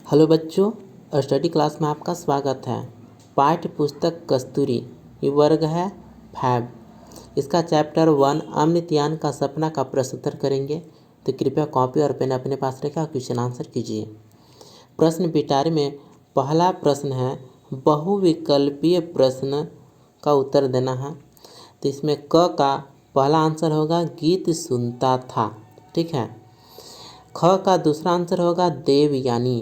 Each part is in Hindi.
हेलो बच्चों, स्टडी क्लास में आपका स्वागत है। पाठ्य पुस्तक कस्तूरी, ये वर्ग है 5। इसका चैप्टर 1 अमृतयान का सपना का प्रश्न उत्तर करेंगे। तो कृपया कॉपी और पेन अपने पास रखें और क्वेश्चन आंसर कीजिए। प्रश्न पिटारे में पहला प्रश्न है, बहुविकल्पीय प्रश्न का उत्तर देना है। तो इसमें क का पहला आंसर होगा गीत सुनता था, ठीक है। ख का दूसरा आंसर होगा देवयानी।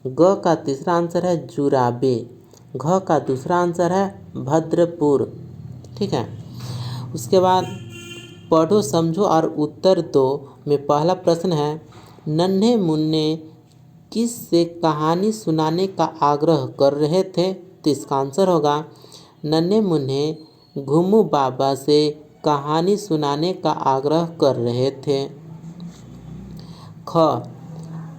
ग का तीसरा आंसर है जुराबे। घ का दूसरा आंसर है भद्रपुर, ठीक है। उसके बाद पढ़ो समझो और उत्तर दो में पहला प्रश्न है, नन्हे मुन्ने किस से कहानी सुनाने का आग्रह कर रहे थे। तो इसका आंसर होगा नन्हे मुन्ने घुम्मू बाबा से कहानी सुनाने का आग्रह कर रहे थे। ख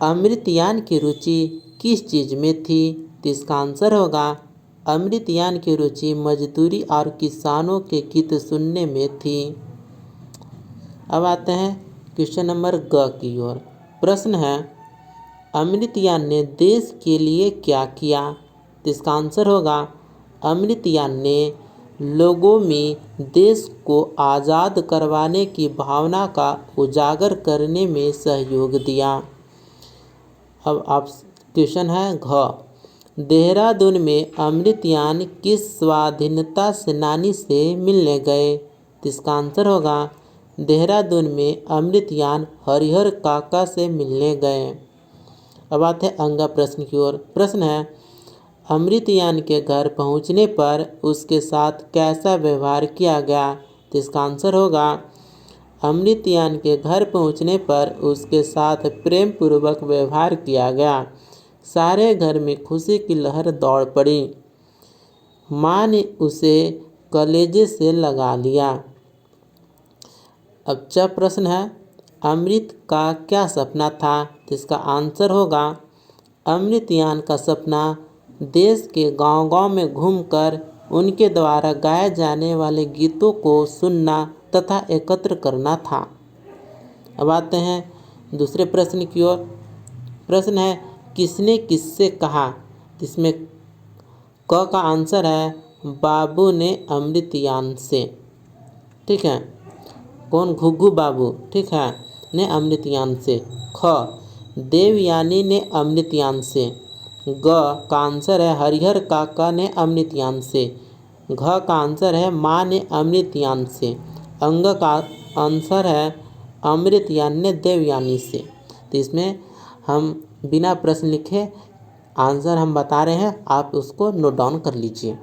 अमृतयान की रुचि किस चीज़ में थी। तो इसका आंसर होगा अमृतयान की रुचि मजदूरी और किसानों के गीत सुनने में थी। अब आते हैं क्वेश्चन नंबर ग की ओर। प्रश्न है, अमृतयान ने देश के लिए क्या किया। तो इसका आंसर होगा अमृतयान ने लोगों में देश को आज़ाद करवाने की भावना का उजागर करने में सहयोग दिया। अब आप क्वेश्चन है घ, देहरादून में अमृतयान किस स्वाधीनता सेनानी से मिलने गए। तो इसका आंसर होगा देहरादून में अमृतयान हरिहर काका से मिलने गए। अब आते हैं अंगा प्रश्न की ओर। प्रश्न है, अमृतयान के घर पहुंचने पर उसके साथ कैसा व्यवहार किया गया। तो इसका आंसर होगा अमृतयान के घर पहुंचने पर उसके साथ प्रेम पूर्वक व्यवहार किया गया। सारे घर में खुशी की लहर दौड़ पड़ी। माँ ने उसे कलेजे से लगा लिया। अब च प्रश्न है, अमृत का क्या सपना था। तो इसका आंसर होगा अमृतयान का सपना देश के गांव-गांव में घूमकर उनके द्वारा गाए जाने वाले गीतों को सुनना तथा एकत्र करना था। अब आते हैं दूसरे प्रश्न की ओर। प्रश्न है, किसने किससे कहा। इसमें क का आंसर है बाबू ने अमृतयान से, ठीक है। कौन, घुग्गू बाबू, ठीक है, ने अमृतयान से। ख देवयानी ने अमृतयान से। ग का आंसर है हरिहर काका ने अमृतयान से। घ का आंसर है माँ ने अमृतयान से। अंग का आंसर है अमृतयान ने देवयानी से। तो इसमें हम बिना प्रश्न लिखे आंसर हम बता रहे हैं, आप उसको नोट डाउन कर लीजिए।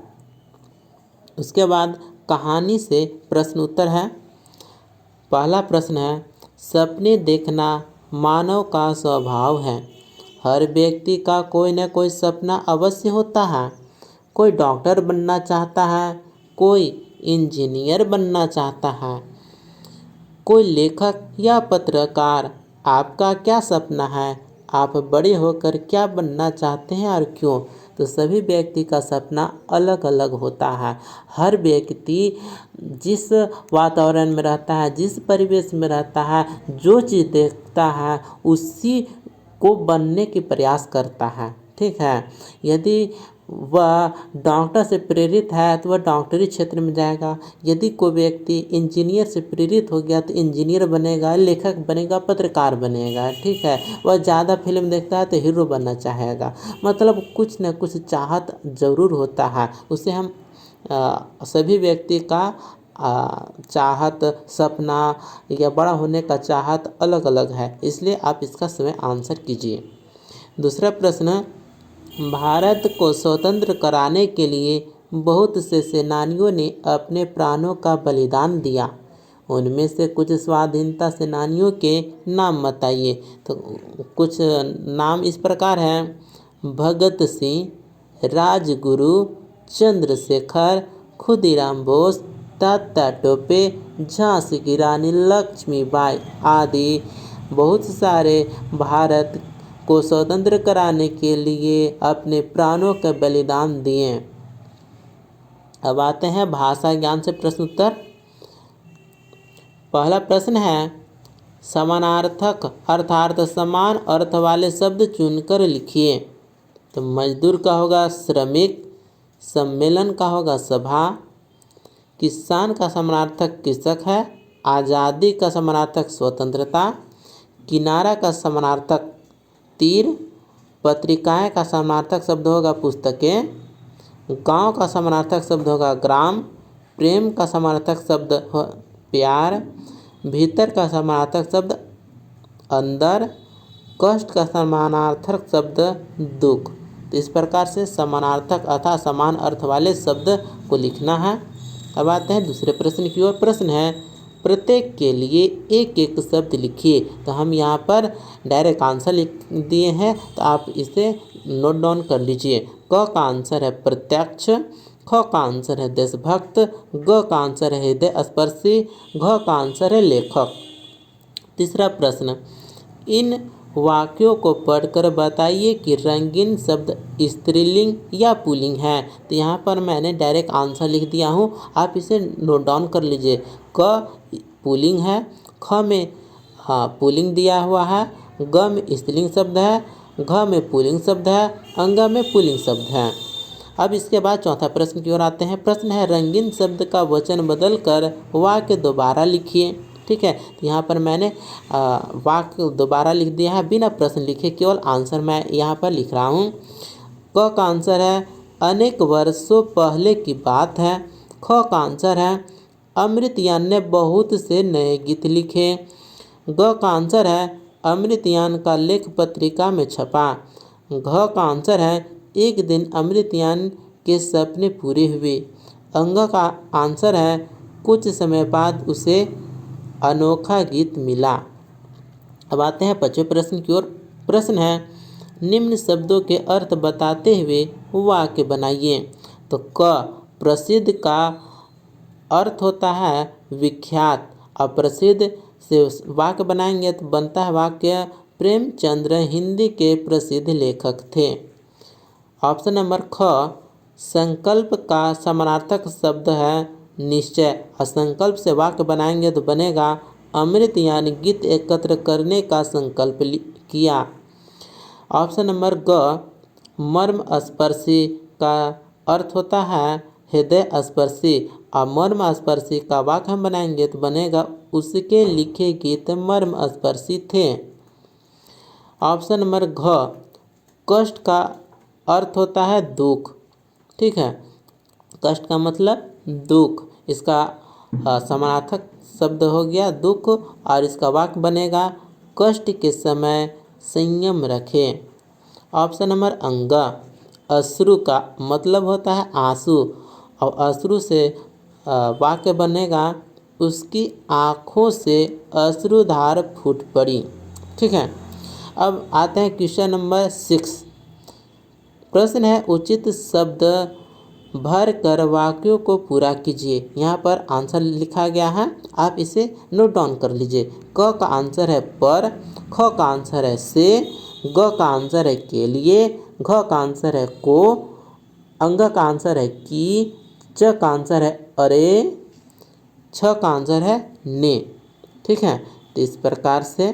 उसके बाद कहानी से प्रश्न उत्तर है। पहला प्रश्न है, सपने देखना मानव का स्वभाव है। हर व्यक्ति का कोई न कोई सपना अवश्य होता है। कोई डॉक्टर बनना चाहता है, कोई इंजीनियर बनना चाहता है, कोई लेखक या पत्रकार। आपका क्या सपना है। आप बड़े होकर क्या बनना चाहते हैं और क्यों। तो सभी व्यक्ति का सपना अलग अलग होता है। हर व्यक्ति जिस वातावरण में रहता है, जिस परिवेश में रहता है, जो चीज़ देखता है उसी को बनने की प्रयास करता है, ठीक है। यदि वह डॉक्टर से प्रेरित है तो वह डॉक्टरी क्षेत्र में जाएगा। यदि कोई व्यक्ति इंजीनियर से प्रेरित हो गया तो इंजीनियर बनेगा, लेखक बनेगा, पत्रकार बनेगा, ठीक है। वह ज़्यादा फिल्म देखता है तो हीरो बनना चाहेगा। मतलब कुछ न कुछ चाहत ज़रूर होता है। उसे हम सभी व्यक्ति का चाहत, सपना या बड़ा होने का चाहत अलग अलग है, इसलिए आप इसका समय आंसर कीजिए। दूसरा प्रश्न, भारत को स्वतंत्र कराने के लिए बहुत से सेनानियों ने अपने प्राणों का बलिदान दिया। उनमें से कुछ स्वाधीनता सेनानियों के नाम बताइए। तो कुछ नाम इस प्रकार हैं, भगत सिंह, राजगुरु, चंद्रशेखर, खुदीराम बोस, तात्या टोपे, झांसी की रानी लक्ष्मीबाई आदि बहुत सारे भारत को स्वतंत्र कराने के लिए अपने प्राणों का बलिदान दिए। अब आते हैं भाषा ज्ञान से प्रश्न उत्तर। पहला प्रश्न है, समानार्थक अर्थात समान अर्थ वाले शब्द चुनकर लिखिए। तो मजदूर का होगा श्रमिक, सम्मेलन का होगा सभा, किसान का समानार्थक कृषक है, आज़ादी का समानार्थक स्वतंत्रता, किनारा का समानार्थक तीर, पत्रिकाएं का समानार्थक शब्द होगा पुस्तकें, गांव का समानार्थक शब्द होगा ग्राम, प्रेम का समानार्थक शब्द प्यार, भीतर का समानार्थक शब्द अंदर, कष्ट का समानार्थक शब्द दुख। तो इस प्रकार से समानार्थक अर्थात समान अर्थ वाले शब्द को लिखना है। अब आते हैं दूसरे प्रश्न की ओर। प्रश्न है प्रत्येक के लिए एक एक शब्द लिखिए। तो हम यहाँ पर डायरेक्ट आंसर लिख दिए हैं, तो आप इसे नोट डाउन कर लीजिए। क का आंसर है प्रत्यक्ष, ख का आंसर है देशभक्त, ग का आंसर है हृदय स्पर्शी, घ का आंसर है लेखक। तीसरा प्रश्न, इन वाक्यों को पढ़कर बताइए कि रंगीन शब्द स्त्रीलिंग या पुल्लिंग है। तो यहाँ पर मैंने डायरेक्ट आंसर लिख दिया हूँ, आप इसे नोट डाउन कर लीजिए। क पुल्लिंग है, ख में पुल्लिंग दिया हुआ है, ग में स्त्रीलिंग शब्द है, घ में पुल्लिंग शब्द है, अंग में पुल्लिंग शब्द है। अब इसके बाद चौथा प्रश्न की ओर आते हैं। प्रश्न है रंगीन शब्द का वचन बदलकर वाक्य दोबारा लिखिए। ठीक है, तो यहाँ पर मैंने वाक्य दोबारा लिख दिया है बिना प्रश्न लिखे, केवल आंसर मैं यहाँ पर लिख रहा हूँ। क का आंसर है अनेक वर्षों पहले की बात है। ख का आंसर है अमृतयान ने बहुत से नए गीत लिखे। ग का आंसर है अमृतयान का लेख पत्रिका में छपा। घ का आंसर है एक दिन अमृतयान के सपने पूरे हुए। अंग का आंसर है कुछ समय बाद उसे अनोखा गीत मिला। अब आते हैं पांचवें प्रश्न की ओर। प्रश्न है निम्न शब्दों के अर्थ बताते हुए वाक्य बनाइए। तो क प्रसिद्ध का अर्थ होता है विख्यात, और प्रसिद्ध से वाक्य बनाएंगे तो बनता है वाक्य प्रेमचंद्र हिंदी के प्रसिद्ध लेखक थे। ऑप्शन नंबर ख संकल्प का समानार्थक शब्द है निश्चय, और संकल्प से वाक्य बनाएंगे तो बनेगा अमृत यानी गीत एकत्र करने का संकल्प किया। ऑप्शन नंबर ग मर्म स्पर्शी का अर्थ होता है हृदय स्पर्शी, और मर्म स्पर्शी का वाक्य हम बनाएंगे तो बनेगा उसके लिखे गीत मर्म स्पर्शी थे। ऑप्शन नंबर घ कष्ट का अर्थ होता है दुख। ठीक है, कष्ट का मतलब दुख, इसका समानार्थक शब्द हो गया दुख, और इसका वाक्य बनेगा कष्ट के समय संयम रखें। ऑप्शन नंबर अंग अश्रु का मतलब होता है आंसू, और अश्रु से वाक्य बनेगा उसकी आँखों से अश्रुधार फूट पड़ी। ठीक है, अब आते हैं क्वेश्चन नंबर 6। प्रश्न है उचित शब्द भर कर वाक्यों को पूरा कीजिए। यहाँ पर आंसर लिखा गया है, आप इसे नोट डाउन कर लीजिए। क का आंसर है पर, ख का आंसर है से, ग का आंसर है के लिए, घ का आंसर है को, अंग का आंसर है की, च का आंसर है अरे, छ का आंसर है ने। ठीक है, तो इस प्रकार से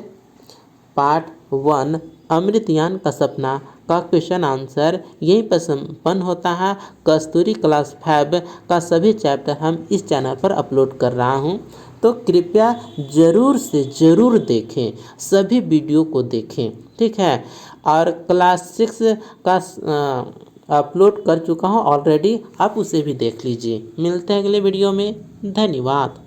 पार्ट 1 अमृतयान का सपना का क्वेश्चन आंसर यहीं पर संपन्न होता है। कस्तूरी क्लास 5 का सभी चैप्टर हम इस चैनल पर अपलोड कर रहा हूं, तो कृपया ज़रूर से ज़रूर देखें, सभी वीडियो को देखें। ठीक है, और क्लास 6 का अपलोड कर चुका हूं ऑलरेडी, आप उसे भी देख लीजिए। मिलते हैं अगले वीडियो में, धन्यवाद।